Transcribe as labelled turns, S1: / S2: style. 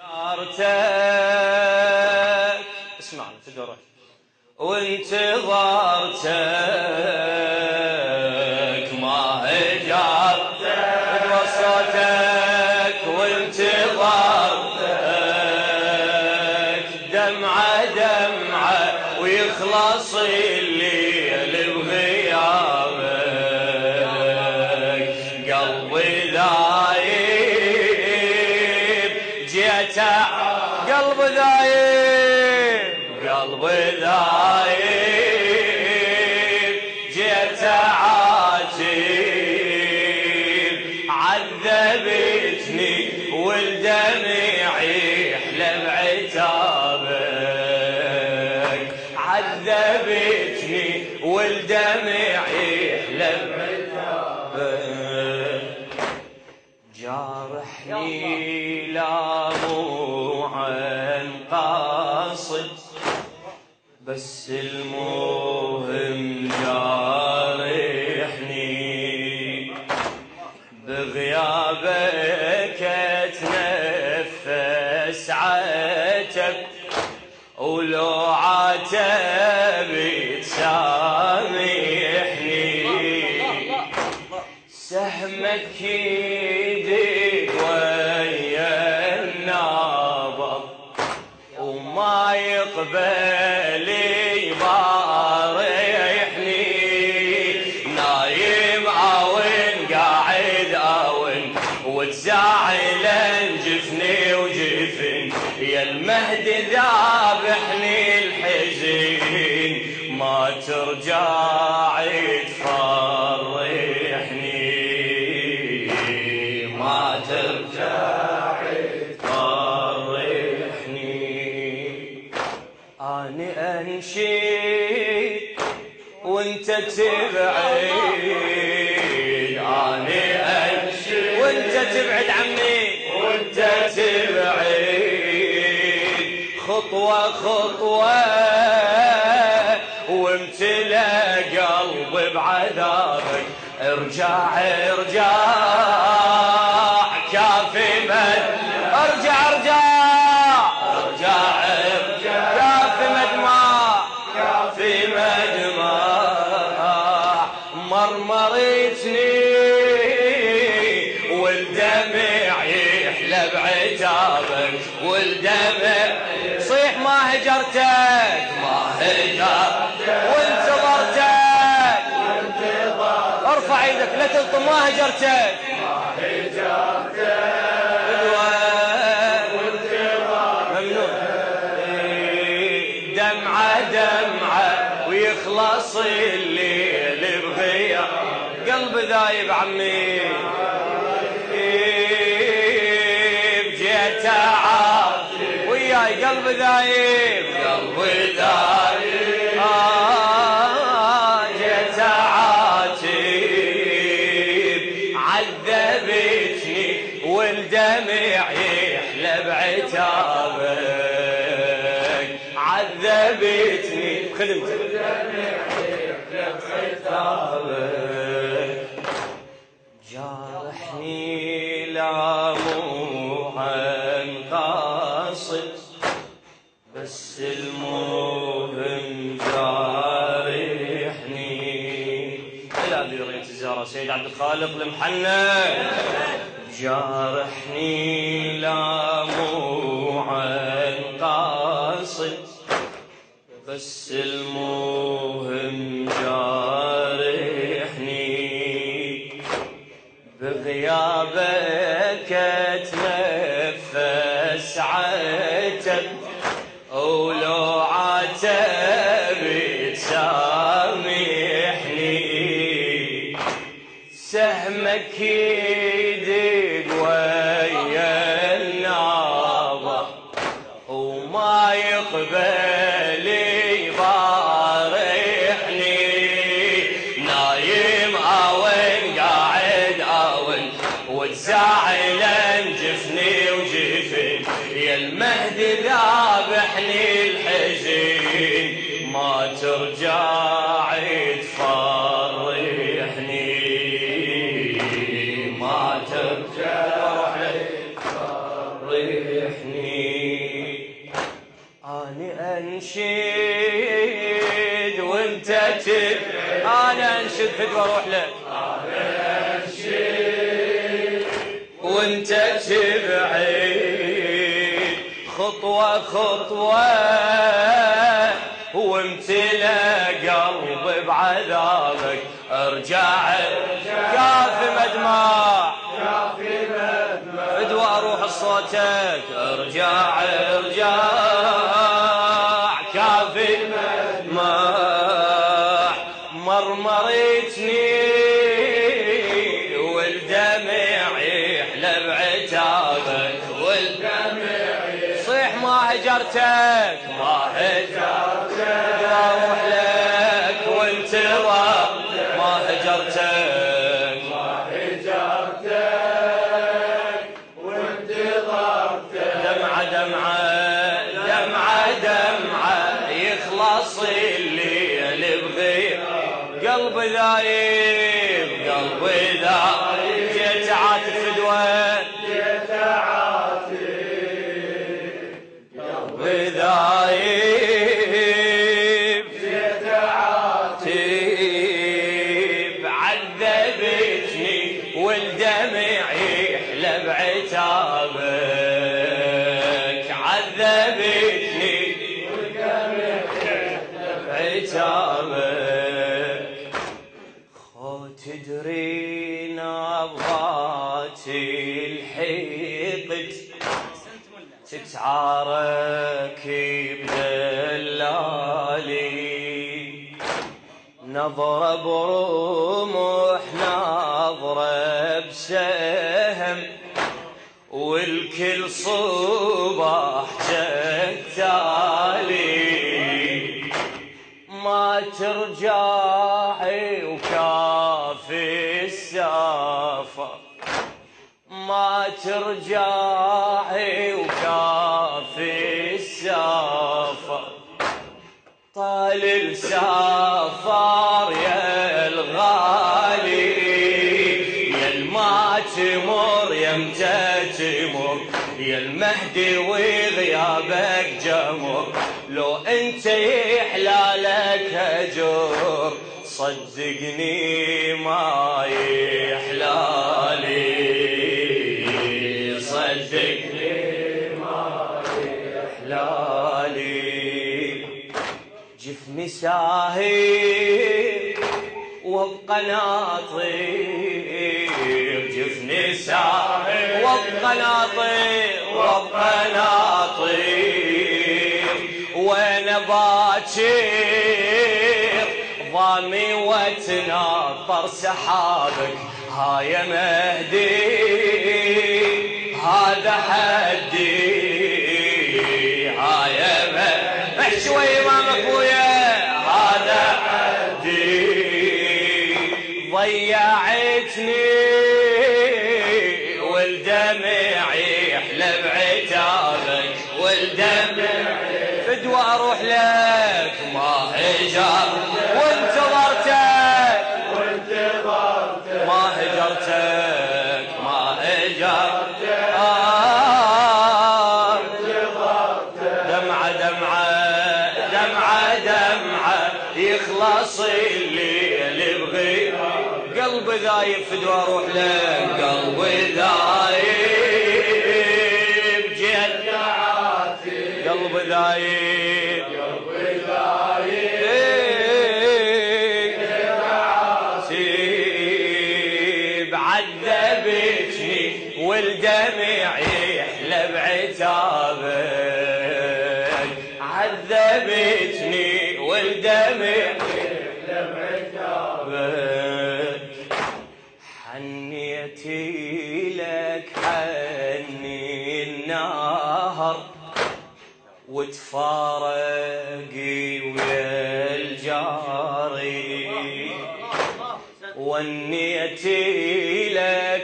S1: زارتك اسمعني تقدر وانتظرتك ما هجرتك وصلتك وانتظرتك دمعة دمعة ويخلص الليل بغيابك قلبي ذايب جيت قلبي ذايب قلبي ذايب جيت عاتب عذبتني والدمع يحلى بعتابك عذبتني والدمع يحلى بعتابك جارحني لا مو عن قاصد بس المهم جارحني بغيابك اتنفس عتب ولو عتب تسامحني سهمك يدق ويا النابض وما يقبل يبارحني نايم أون قاعد أون وتزعل جفني وجفن يا المهد ذابحني الحزين ما ترجع تفرحني ما ترجع تفرحني أنا أنشد وانت تبعد أنا أنشد وانت تبعد عمي وانت تبعد خطوة خطوة وامتلأ قلبي بعذابك ارجع ارجع كافي مد ارجع ارجع ارجع ارجع كافي مدمع كافي مدمع مرمرتني والدمع يحلى بعتابك والدمع صيح ما هجرتك ما هجرتك وانتظرتك ارفع ايدك لا تلطم ما هجرتك ما هجرتك ممنون دمعة دمعة ويخلص الليل بغياب قلبي ذايب عمي جيت عاتب وياي قلبي ذايب قلبي ذايب جيت عاتب عذبتني والدمع يحلى بعتابك عذبتني بخدمتك والدمع يحلى بعتابك جارحني لا مو عن قاصد بس المهم جارحني إلى ذرية الزهراء سيد عبد الخالق المحنى جارحني لا مو عن قاصد بس المهم جارحني بغيابك اتنفس عتب ولو عتب تسامحني سهمك يدق ويا النابض وما يقبل يبارحني نايم أون قاعد أون وتزعل جفني وجفن يا المهد ذابحني الحزين ما ترجع تفرحني ما ترجع تفرحني انشد وانت تبعد، انا انشد فدوى اروح لك، انا انشد وانت تبعد، خطوة خطوة وامتلأ قلبي بعذابك، ارجع كافي مدمع فدوى اروح صوتك، ارجع كافي مدمع، مرمرتني والدمع يحلى بعتابك، صيح ما هجرتك واروح لك وانتظر، ما هجرتك وانتظرتك، دمعة يخلص الليل بغير، قلبي ذايب جيت عاتف فدوى، قلبي ذايب عذبتني والدمع يحلى بعتابك، عذبتني والدمع يحلى بعتابك، خو تدري نبضات الحقد تتعارك بدلالي، نظرة برمح نظرة بسهم، والكل صباح جتالي، ما ترجعي وكافي السفر، ما ترجعي وكافي السفر، طال السفر يا الغالي، يا الما تمر يا متى تمر، يا المهدي وغيابك جمر، لو انت يحلالك هجر، صدقني ما يحلالي، صدقني ما يحلالي، جفني ساهي وابقى ناطير، جفني ساهي وابقى ناطير، وانا باكر ضامي وتناطر سحابك، ها يا مهدي هذا حدي، ها يا مهدي شوي امامك بويا، هذا حدي، ضيعتني والدمع يحلى بعتابك، والدمع فدوى اروح لك، ما هجر وانتظرتك ما هجرتك دمعة يخلص الليل بغير، قلبي ذايب فدوى اروح لك، قلبي ذايب جد قلبي ذايب عذبتني والدمع يحلى بعتابك، عذبتني والدمع يحلى بعتابك، حنيتي لك حني النهر، وتفارقي ويا الجاري، ونيتي لك